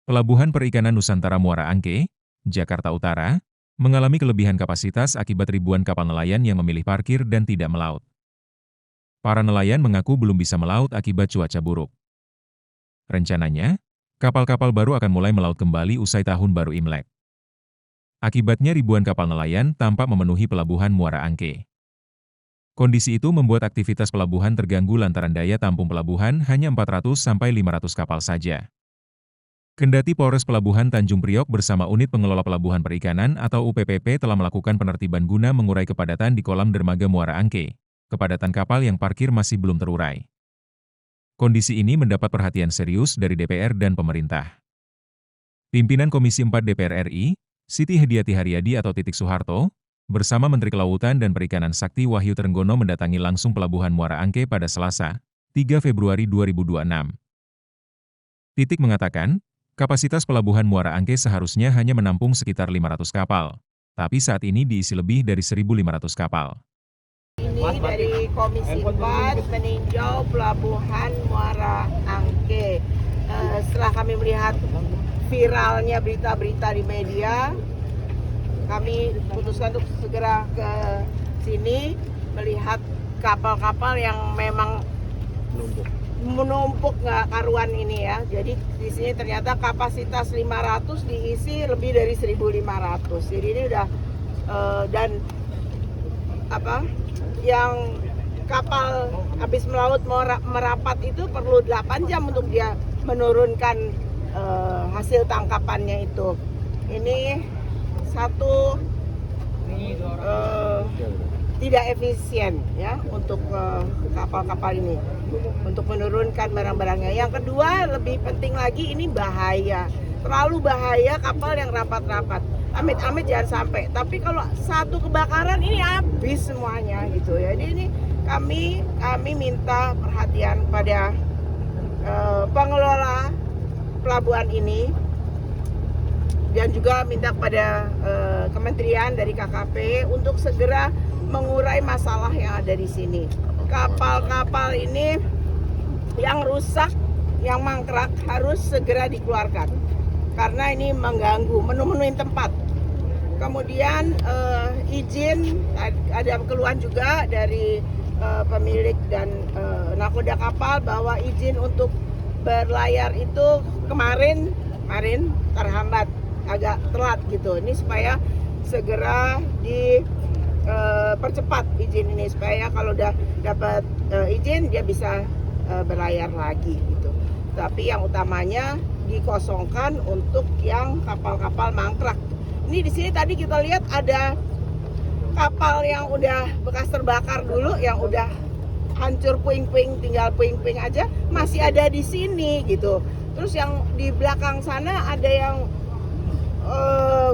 Pelabuhan Perikanan Nusantara Muara Angke, Jakarta Utara, mengalami kelebihan kapasitas akibat ribuan kapal nelayan yang memilih parkir dan tidak melaut. Para nelayan mengaku belum bisa melaut akibat cuaca buruk. Rencananya, kapal-kapal baru akan mulai melaut kembali usai tahun baru Imlek. Akibatnya ribuan kapal nelayan tampak memenuhi pelabuhan Muara Angke. Kondisi itu membuat aktivitas pelabuhan terganggu lantaran daya tampung pelabuhan hanya 400-500 kapal saja. Kendati Polres Pelabuhan Tanjung Priok bersama Unit Pengelola Pelabuhan Perikanan atau UPPP telah melakukan penertiban guna mengurai kepadatan di kolam dermaga Muara Angke, kepadatan kapal yang parkir masih belum terurai. Kondisi ini mendapat perhatian serius dari DPR dan pemerintah. Pimpinan Komisi 4 DPR RI, Siti Hediati Haryadi atau Titik Soeharto, bersama Menteri Kelautan dan Perikanan Sakti Wahyu Trenggono mendatangi langsung Pelabuhan Muara Angke pada Selasa, 3 Februari 2026. Titik mengatakan, kapasitas Pelabuhan Muara Angke seharusnya hanya menampung sekitar 500 kapal, tapi saat ini diisi lebih dari 1.500 kapal. Ini dari Komisi 4 meninjau Pelabuhan Muara Angke. Setelah kami melihat viralnya berita-berita di media, kami putuskan untuk segera ke sini melihat kapal-kapal yang memang menumpuk nggak karuan ini ya. Jadi di sini ternyata kapasitas 500 diisi lebih dari 1.500. Jadi ini udah dan yang kapal habis melaut merapat itu perlu 8 jam untuk dia menurunkan hasil tangkapannya itu. Ini satu tidak efisien ya untuk kapal-kapal ini untuk menurunkan barang-barangnya. Yang kedua lebih penting lagi ini bahaya, terlalu bahaya kapal yang rapat-rapat. Amit-amit jangan sampai. Tapi kalau satu kebakaran ini habis semuanya gitu ya. Jadi ini kami minta perhatian pada pengelola pelabuhan ini dan juga minta kepada kementerian dari KKP untuk segera mengurai masalah yang ada di sini. Kapal-kapal ini yang rusak, yang mangkrak harus segera dikeluarkan karena ini mengganggu, memenuhi tempat. Kemudian izin, ada keluhan juga dari pemilik dan nakoda kapal bahwa izin untuk berlayar itu kemarin terhambat, agak telat gitu. Ini supaya segera dipercepat izin ini supaya kalau udah dapat izin dia bisa berlayar lagi gitu. Tapi yang utamanya dikosongkan untuk yang kapal-kapal mangkrak. Ini di sini tadi kita lihat ada kapal yang udah bekas terbakar dulu, yang udah hancur puing-puing, tinggal puing-puing aja masih ada di sini gitu. Terus yang di belakang sana ada yang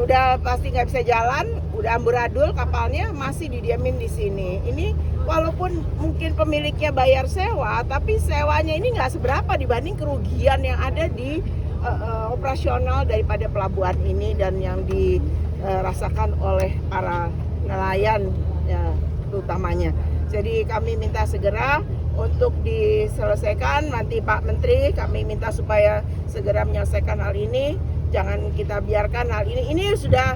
udah pasti nggak bisa jalan, udah amburadul kapalnya, masih didiamin di sini. Ini walaupun mungkin pemiliknya bayar sewa, tapi sewanya ini nggak seberapa dibanding kerugian yang ada di operasional daripada pelabuhan ini dan yang dirasakan oleh para nelayan ya, terutamanya. Jadi kami minta segera untuk diselesaikan. Nanti Pak Menteri kami minta supaya segera menyelesaikan hal ini. Jangan kita biarkan hal ini. Ini sudah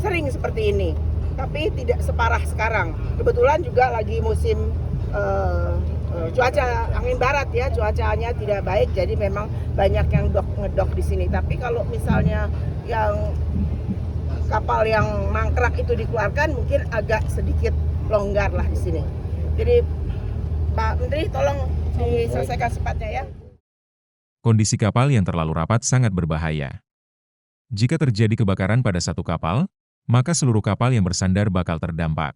sering seperti ini, tapi tidak separah sekarang. Kebetulan juga lagi musim cuaca angin barat ya, cuacanya tidak baik, jadi memang banyak yang ngedok di sini. Tapi kalau misalnya yang kapal yang mangkrak itu dikeluarkan, mungkin agak sedikit longgar lah di sini. Jadi Pak Menteri tolong diselesaikan secepatnya ya. Kondisi kapal yang terlalu rapat sangat berbahaya. Jika terjadi kebakaran pada satu kapal, maka seluruh kapal yang bersandar bakal terdampak.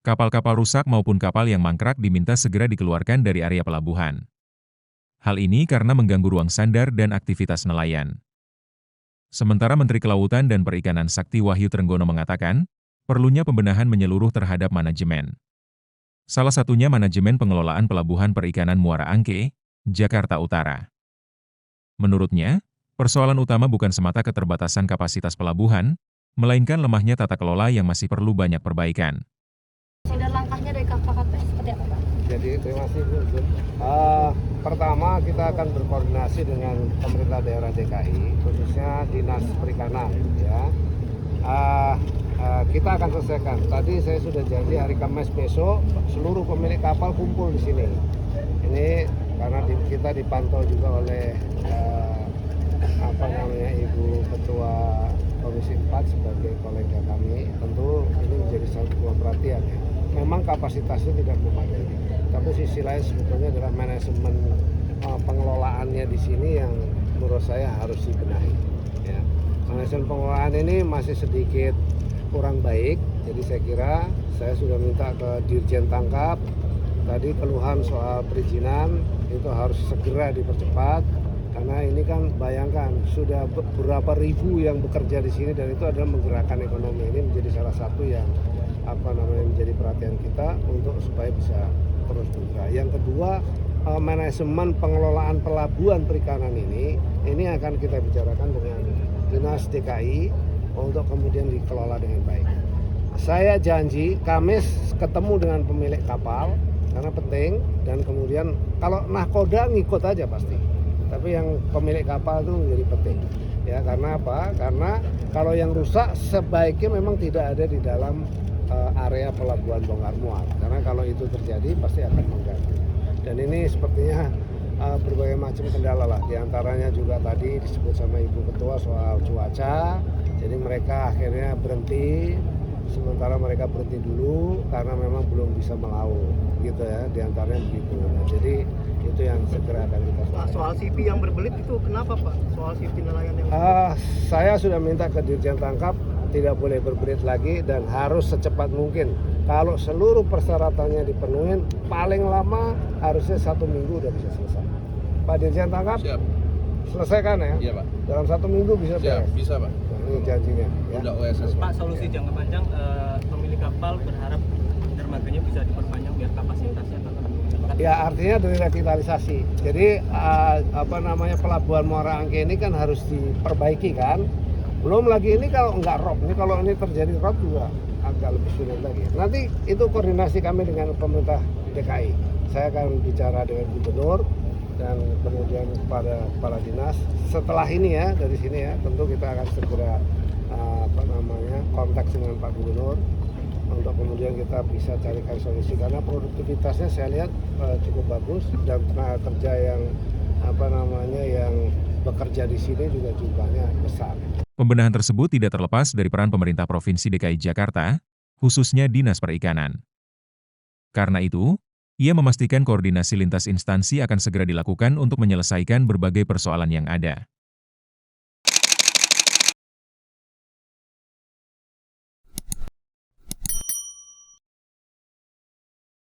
Kapal-kapal rusak maupun kapal yang mangkrak diminta segera dikeluarkan dari area pelabuhan. Hal ini karena mengganggu ruang sandar dan aktivitas nelayan. Sementara Menteri Kelautan dan Perikanan Sakti Wahyu Trenggono mengatakan, perlunya pembenahan menyeluruh terhadap manajemen. Salah satunya manajemen pengelolaan Pelabuhan Perikanan Muara Angke, Jakarta Utara. Menurutnya, persoalan utama bukan semata keterbatasan kapasitas pelabuhan, melainkan lemahnya tata kelola yang masih perlu banyak perbaikan. Dan langkahnya dari KKP seperti apa, Pak? Jadi terima kasih Bu. Pertama kita akan berkoordinasi dengan pemerintah daerah DKI, khususnya Dinas Perikanan ya. Kita akan selesaikan. Tadi saya sudah janji hari Kamis besok seluruh pemilik kapal kumpul di sini. Ini karena kita dipantau juga oleh Ibu Ketua Komisi 4 sebagai kolega kami. Tentu ini menjadi satu perhatian ya. Memang kapasitasnya tidak memadai. Tapi sisi lain sebetulnya adalah manajemen pengelolaannya di sini yang menurut saya harus dibenahi. Ya. Manajemen pengelolaan ini masih sedikit kurang baik, jadi saya kira saya sudah minta ke Dirjen Tangkap. Tadi keluhan soal perizinan itu harus segera dipercepat karena ini kan bayangkan sudah beberapa ribu yang bekerja di sini dan itu adalah menggerakkan ekonomi. Ini menjadi salah satu yang menjadi perhatian kita untuk supaya bisa terus bergerak. Yang kedua, manajemen pengelolaan pelabuhan perikanan ini akan kita bicarakan dengan Dinas DKI untuk kemudian dikelola dengan baik. Saya janji Kamis ketemu dengan pemilik kapal karena penting, dan kemudian kalau nahkoda ngikut aja pasti. Tapi yang pemilik kapal itu menjadi penting. Ya, karena apa? Karena kalau yang rusak sebaiknya memang tidak ada di dalam area pelabuhan bongkar muat, karena kalau itu terjadi pasti akan mengganggu. Dan ini sepertinya berbagai macam kendala lah, diantaranya juga tadi disebut sama Ibu Ketua soal cuaca. Jadi mereka akhirnya berhenti, sementara mereka berhenti dulu karena memang belum bisa melaut, gitu ya, diantaranya begitu. Nah, jadi itu yang segera akan kita selesaikan. Soal CP yang berbelit itu kenapa Pak? Soal CP nelayan yang saya sudah minta ke Dirjen Tangkap tidak boleh berbelit lagi dan harus secepat mungkin. Kalau seluruh persyaratannya dipenuhi, paling lama harusnya 1 minggu udah bisa selesai. Pak Dirjen Tangkap, siap. Selesaikan ya? Iya Pak. Dalam 1 minggu bisa beres? Siap, bisa Pak. Nah, ini janjinya. Ya. Udah OSS Pak, solusi jangka panjang pemilik kapal berharap dermaganya bisa diperpanjang biar kapasitasnya tetap. Ya artinya dari revitalisasi. Jadi pelabuhan Muara Angke ini kan harus diperbaiki kan. Belum lagi ini kalau nggak rob, ini kalau ini terjadi rob juga agak lebih sulit lagi. Nanti itu koordinasi kami dengan pemerintah DKI. Saya akan bicara dengan gubernur dan kemudian kepada kepala dinas. Setelah ini ya, dari sini ya, tentu kita akan segera kontak dengan Pak Gubernur untuk kemudian kita bisa carikan solusi, karena produktivitasnya saya lihat cukup bagus dan tenaga kerja yang yang bekerja di sini juga jumlahnya besar. Pembenahan tersebut tidak terlepas dari peran pemerintah Provinsi DKI Jakarta, khususnya Dinas Perikanan. Karena itu, ia memastikan koordinasi lintas instansi akan segera dilakukan untuk menyelesaikan berbagai persoalan yang ada.